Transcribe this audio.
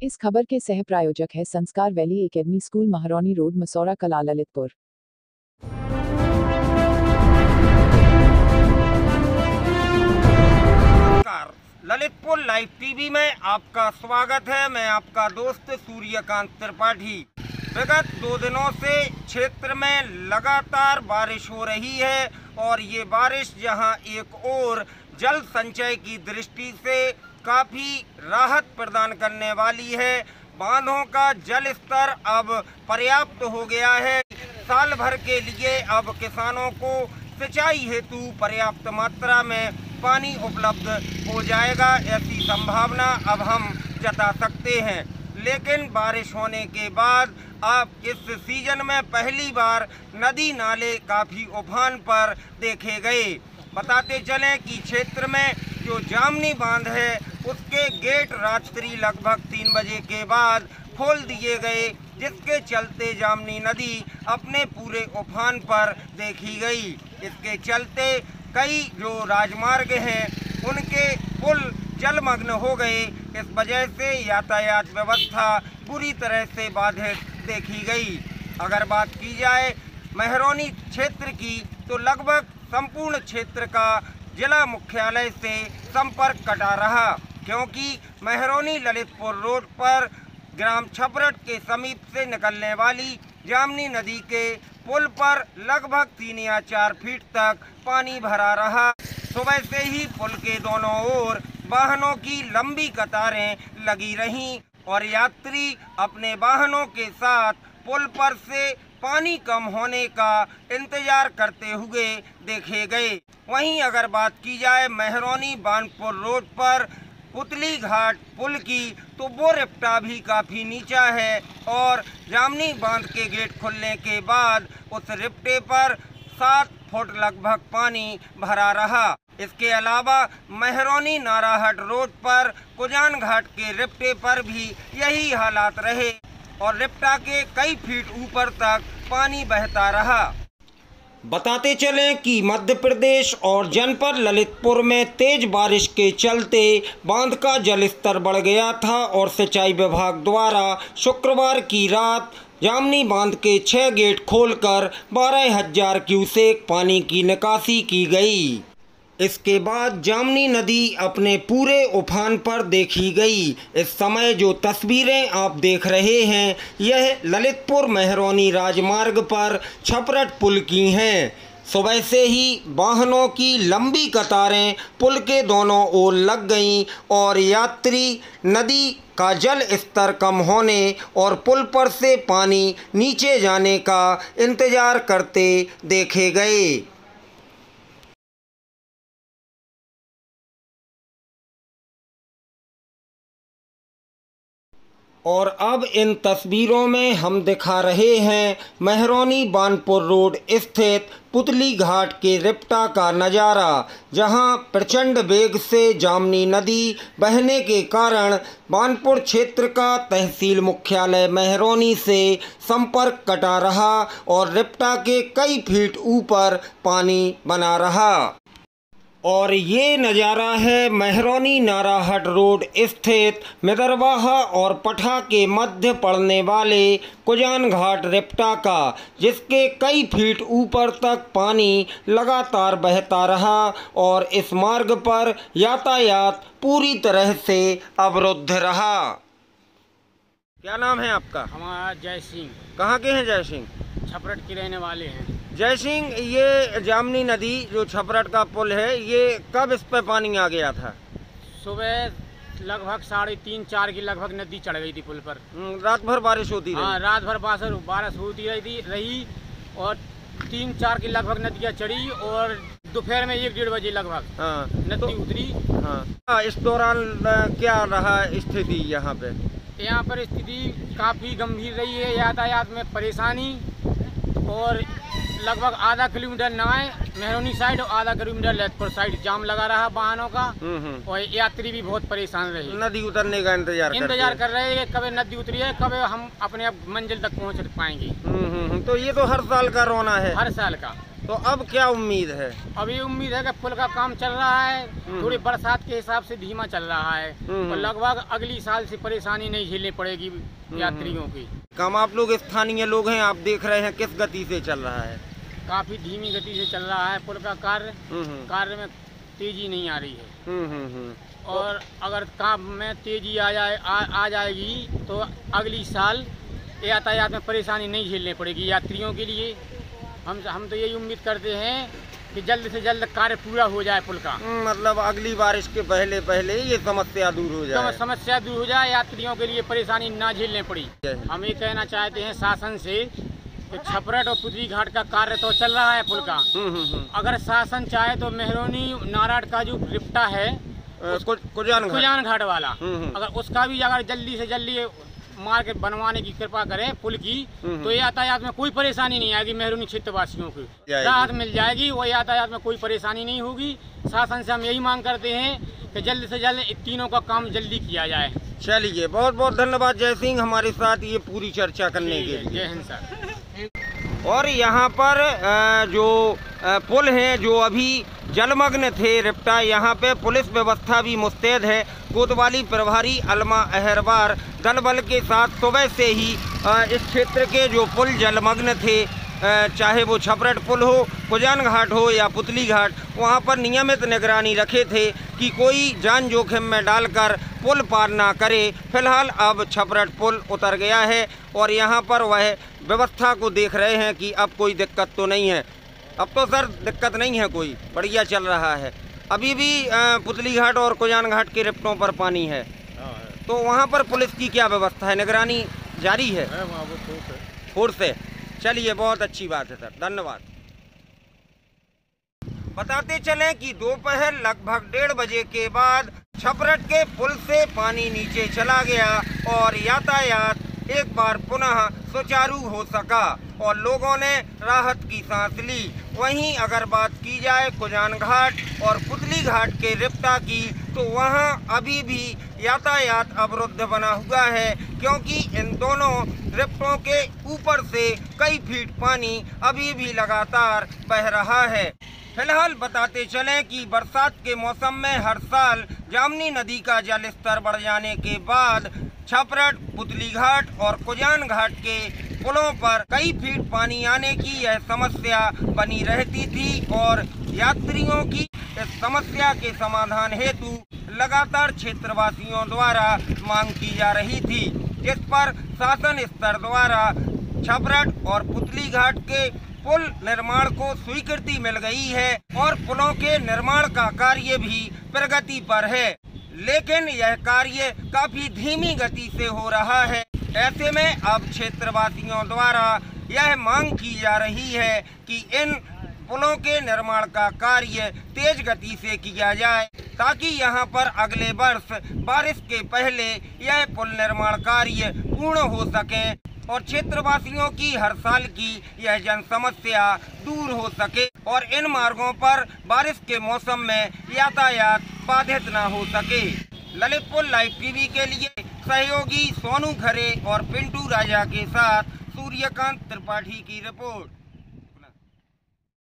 इस खबर के सह प्रायोजक है संस्कार valley academy school, महारौनी road, Masaura कला, ललितपुर। ललितपुर लाइव टीवी में आपका स्वागत है। मैं आपका दोस्त सूर्यकांत त्रिपाठी। विगत 2 दिनों से क्षेत्र में लगातार बारिश हो रही है और ये बारिश जहां एक ओर जल संचय की दृष्टि से काफ़ी राहत प्रदान करने वाली है, बांधों का जल स्तर अब पर्याप्त हो गया है। साल भर के लिए अब किसानों को सिंचाई हेतु पर्याप्त मात्रा में पानी उपलब्ध हो जाएगा, ऐसी संभावना अब हम जता सकते हैं। लेकिन बारिश होने के बाद अब इस सीजन में पहली बार नदी नाले काफ़ी उफान पर देखे गए। बताते चलें कि क्षेत्र में जो जामनी बांध है उसके गेट रात्रि लगभग 3 बजे के बाद खोल दिए गए, जिसके चलते जामनी नदी अपने पूरे उफान पर देखी गई। इसके चलते कई जो राजमार्ग हैं उनके पुल जलमग्न हो गए। इस वजह से यातायात व्यवस्था बुरी तरह से बाधित देखी गई। अगर बात की जाए महरौनी क्षेत्र की तो लगभग संपूर्ण क्षेत्र का जिला मुख्यालय से संपर्क कटा रहा, क्योंकि महरौनी ललितपुर रोड पर ग्राम छपरट के समीप से निकलने वाली जामनी नदी के पुल पर लगभग 3 या 4 फीट तक पानी भरा रहा। सुबह से ही पुल के दोनों ओर वाहनों की लंबी कतारें लगी रहीं और यात्री अपने वाहनों के साथ पुल पर से पानी कम होने का इंतजार करते हुए देखे गए। वहीं अगर बात की जाए महरौनी बानपुर रोड पर पुतली घाट पुल की तो वो रिप्टा भी काफ़ी नीचा है और जामनी बांध के गेट खुलने के बाद उस रिप्टे पर 7 फुट लगभग पानी भरा रहा। इसके अलावा महरौनी नाराहट रोड पर कुजान घाट के रिप्टे पर भी यही हालात रहे और रिप्टा के कई फीट ऊपर तक पानी बहता रहा। बताते चलें कि मध्य प्रदेश और जनपद ललितपुर में तेज बारिश के चलते बांध का जलस्तर बढ़ गया था और सिंचाई विभाग द्वारा शुक्रवार की रात जामनी बांध के 6 गेट खोलकर 12,000 क्यूसेक पानी की निकासी की गई। इसके बाद जामनी नदी अपने पूरे उफान पर देखी गई। इस समय जो तस्वीरें आप देख रहे हैं यह ललितपुर महरौनी राजमार्ग पर छपरट पुल की हैं। सुबह से ही वाहनों की लंबी कतारें पुल के दोनों ओर लग गईं और यात्री नदी का जल स्तर कम होने और पुल पर से पानी नीचे जाने का इंतज़ार करते देखे गए। और अब इन तस्वीरों में हम दिखा रहे हैं महरौनी बानपुर रोड स्थित पुतली घाट के रिप्टा का नज़ारा, जहां प्रचंड वेग से जामनी नदी बहने के कारण बानपुर क्षेत्र का तहसील मुख्यालय महरौनी से संपर्क कटा रहा और रिप्टा के कई फीट ऊपर पानी बना रहा। और ये नज़ारा है महरौनी नाराहट रोड स्थित मिदरवाहा और पठा के मध्य पड़ने वाले कुजान घाट रिप्टा का, जिसके कई फीट ऊपर तक पानी लगातार बहता रहा और इस मार्ग पर यातायात पूरी तरह से अवरुद्ध रहा। क्या नाम है आपका? हमारा जय सिंह। कहाँ के हैं जय सिंह? छपरट के रहने वाले हैं। जय सिंह, ये जामनी नदी जो छपरट का पुल है, ये कब इस पर पानी आ गया था? सुबह लगभग 3:30-4 की लगभग नदी चढ़ गई थी पुल पर। रात भर बारिश होती रही? हाँ, रात भर बारिश होती रही और 3-4 की लगभग नदियाँ चढ़ी और दोपहर में 1-1:30 बजे लगभग नदी उतरी। हाँ, इस दौरान क्या रहा स्थिति यहाँ पे? यहाँ पर स्थिति काफ़ी गंभीर रही है। यातायात में परेशानी और लगभग आधा किलोमीटर नवाएं महरौनी साइड और आधा किलोमीटर ललितपुर साइड जाम लगा रहा वाहनों का और यात्री भी बहुत परेशान रहे। नदी उतरने का इंतजार कर रहे हैं, कब नदी उतरी है, कब हम अपने मंजिल तक पहुंच पाएंगे। तो ये तो हर साल का रोना है। हर साल का। तो अब क्या उम्मीद है? अभी उम्मीद है कि पुल का काम चल रहा है, थोड़ी बरसात के हिसाब से धीमा चल रहा है और लगभग अगली साल से परेशानी नहीं झेलनी पड़ेगी यात्रियों की। कम आप लोग स्थानीय लोग हैं, आप देख रहे हैं किस गति से चल रहा है? काफी धीमी गति से चल रहा है पुल का कार्य में तेजी नहीं आ रही है। और अगर काम में तेजी आ जाएगी तो अगली साल यातायात में परेशानी नहीं झेलनी पड़ेगी यात्रियों के लिए। हम तो यही उम्मीद करते हैं कि जल्द से जल्द कार्य पूरा हो जाए पुल का। मतलब अगली बारिश के पहले पहले ये समस्या दूर हो जाए। तो समस्या दूर हो जाए, यात्रियों के लिए परेशानी ना झेलनी पड़ी। हम ये कहना चाहते हैं शासन से कि छपरट और पुतली घाट का कार्य तो चल रहा है पुल का। अगर शासन चाहे तो मेहरौनी नारायण का जो रिप्टा है कुजान घाट वाला, अगर उसका भी अगर जल्दी से जल्दी मार्ग बनवाने की कृपा करें पुल की, तो यातायात में कोई परेशानी नहीं आएगी। मेहरौनी क्षेत्र वासियों को राहत मिल जाएगी और यातायात में कोई परेशानी नहीं होगी। शासन से हम यही मांग करते हैं कि जल्द से जल्द इन तीनों का काम जल्दी किया जाए। चलिए, बहुत बहुत धन्यवाद जय सिंह हमारे साथ ये पूरी चर्चा करने के लिए। जय हिंद सर। और यहाँ पर जो पुल हैं जो अभी जलमग्न थे रिप्टा, यहाँ पे पुलिस व्यवस्था भी मुस्तैद है। कोतवाली प्रभारी अलमा अहरवार दल बल के साथ सुबह से ही इस क्षेत्र के जो पुल जलमग्न थे, चाहे वो छपरट पुल हो, कुजान घाट हो या पुतली घाट, वहाँ पर नियमित निगरानी रखे थे कि कोई जान जोखिम में डालकर पुल पार ना करे। फिलहाल अब छपरट पुल उतर गया है और यहाँ पर वह व्यवस्था को देख रहे हैं कि अब कोई दिक्कत तो नहीं है। अब तो सर दिक्कत नहीं है, कोई बढ़िया चल रहा है। अभी भी पुतली घाट और कुजान घाट के रिप्टों पर पानी है, तो वहाँ पर पुलिस की क्या व्यवस्था है? निगरानी जारी है फोर्स है। चलिए, बहुत अच्छी बात है सर, धन्यवाद। बताते चलें कि दोपहर लगभग 1:30 बजे के बाद छपरट के पुल से पानी नीचे चला गया और यातायात एक बार पुनः सुचारू हो सका और लोगों ने राहत की सांस ली। वहीं अगर बात की जाए कुजान घाट और पुतली घाट के रिप्टा की, तो वहां अभी भी यातायात अवरुद्ध बना हुआ है, क्योंकि इन दोनों रिप्टों के ऊपर से कई फीट पानी अभी भी लगातार बह रहा है। फिलहाल बताते चलें कि बरसात के मौसम में हर साल जामनी नदी का जल स्तर बढ़ जाने के बाद छपरट, पुतली घाट और कुजान घाट के पुलों पर कई फीट पानी आने की यह समस्या बनी रहती थी और यात्रियों की इस समस्या के समाधान हेतु लगातार क्षेत्रवासियों द्वारा मांग की जा रही थी, जिस पर शासन स्तर द्वारा छपरट और पुतली घाट के पुल निर्माण को स्वीकृति मिल गई है और पुलों के निर्माण का कार्य भी प्रगति पर है, लेकिन यह कार्य काफी धीमी गति से हो रहा है। ऐसे में अब क्षेत्रवासियों द्वारा यह मांग की जा रही है कि इन पुलों के निर्माण का कार्य तेज गति से किया जाए, ताकि यहां पर अगले वर्ष बारिश के पहले यह पुल निर्माण कार्य पूर्ण हो सके और क्षेत्रवासियों की हर साल की यह जन समस्या दूर हो सके और इन मार्गों पर बारिश के मौसम में यातायात बाधित न हो सके। ललितपुर लाइव टीवी के लिए सहयोगी सोनू खरे और पिंटू राजा के साथ सूर्यकांत त्रिपाठी की रिपोर्ट।